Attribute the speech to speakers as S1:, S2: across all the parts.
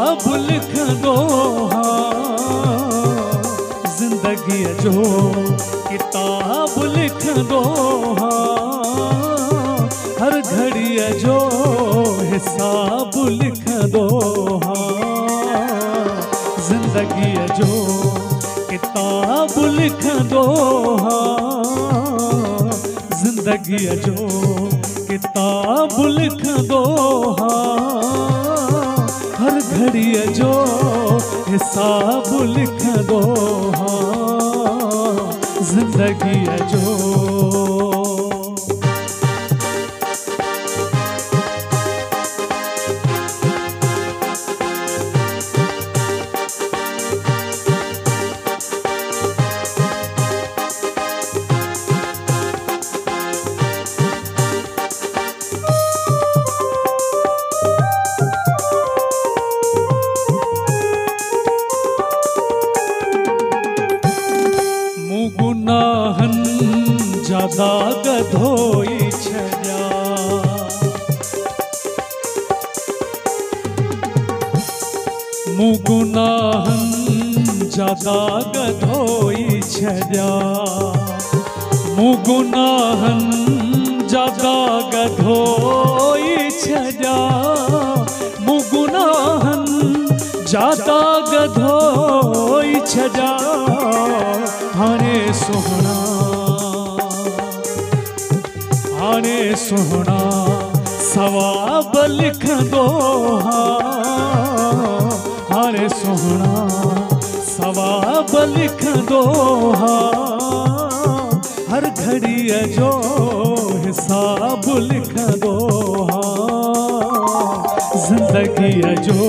S1: किताब लिखंदो हाँ, जिंदगी जो किताब लिखंदो हाँ, हर घड़ी जो हिसाब लिखंदो हाँ, जिंदगी जो किताब लिखंदो हाँ, जिंदगी जो किताब लिखंदो हाँ, हर घड़ी जो हिसाब लिखंदो हाँ, जिंदगी जो। गुनाहन ज्यादा गधोई छजा, मुँह गुनाहन ज्यादा गधोई छजा, मुँह गुनाहन ज्यादा गधोई छजा, मुँह गुनाहन ज्यादा गधोई छजा, हाने सोहना हाने सोहना सवाब लिखंदो हाँ, हाने सोहना सवाब लिखंदो हाँ, हर घड़ी जो हिसाब लिखंदो हाँ, जिंदगी जो।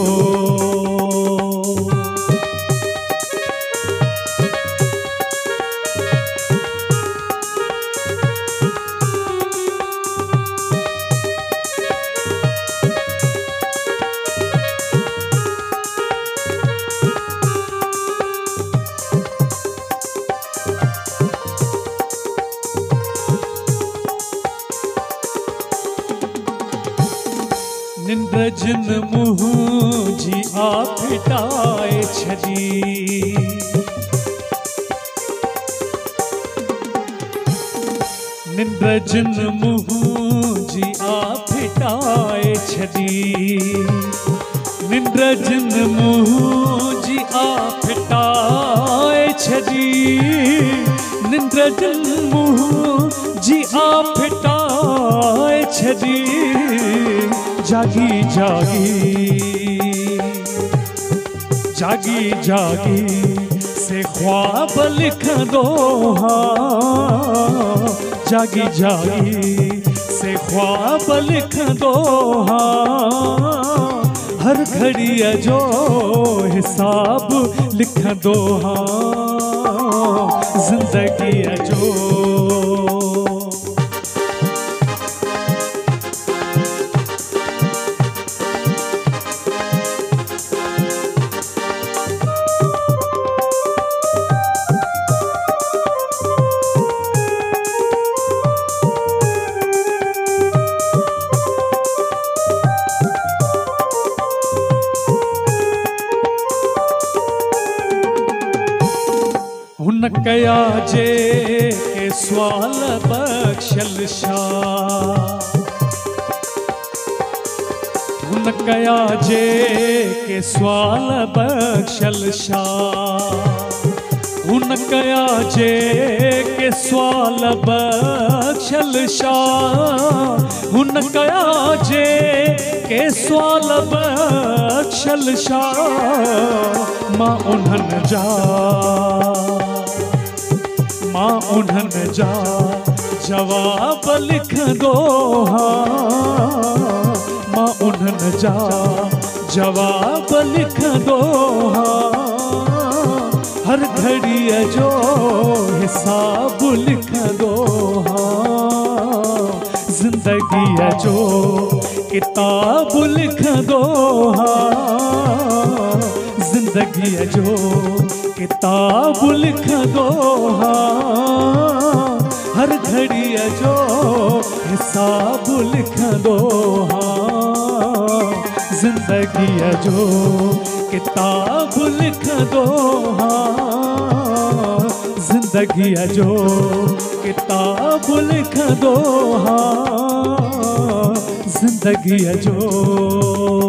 S1: निंद्र जिन मुँह जी आ फिटाए छजी, निंद्र जिन मुँह जी आ फिटाए छजी, निंद्र जिन मुँह जी आ फिटाए छजी, निंद्र जिन मुँह जी आ फिटाए छजी, जागी जागी जागी जागी से ख्वाब लिखंदो हाँ, जागी जागी से ख्वाब लिखंदो हाँ, हर घड़ी जो हिसाब लिखंदो हाँ, जिंदगी जो। हुन कया जे के सवाल बख्शल शाह, हुन कया जे के सवाल बख्शल शाह, हुन कया जे के सवाल बख्शल शाह, हुन कया जे के सवाल बख्शल शाह, मां उन्हनि जा मां उन्हनि जा जवाब लिखंदो हाँ, मां उन्हनि जा जवाब लिखंदो हाँ, हर घड़ी जो हिसाब लिखंदो हाँ, जिंदगी जो किताब लिखंदो हाँ, जिंदगी जो किताब लिखंदो हाँ, हर घड़ी जो हिसाब लिखंदो हाँ, ज़िंदगी जो किताब लिख दो हाँ, ज़िंदगी जो किताब लिख दो हाँ, ज़िंदगी जो।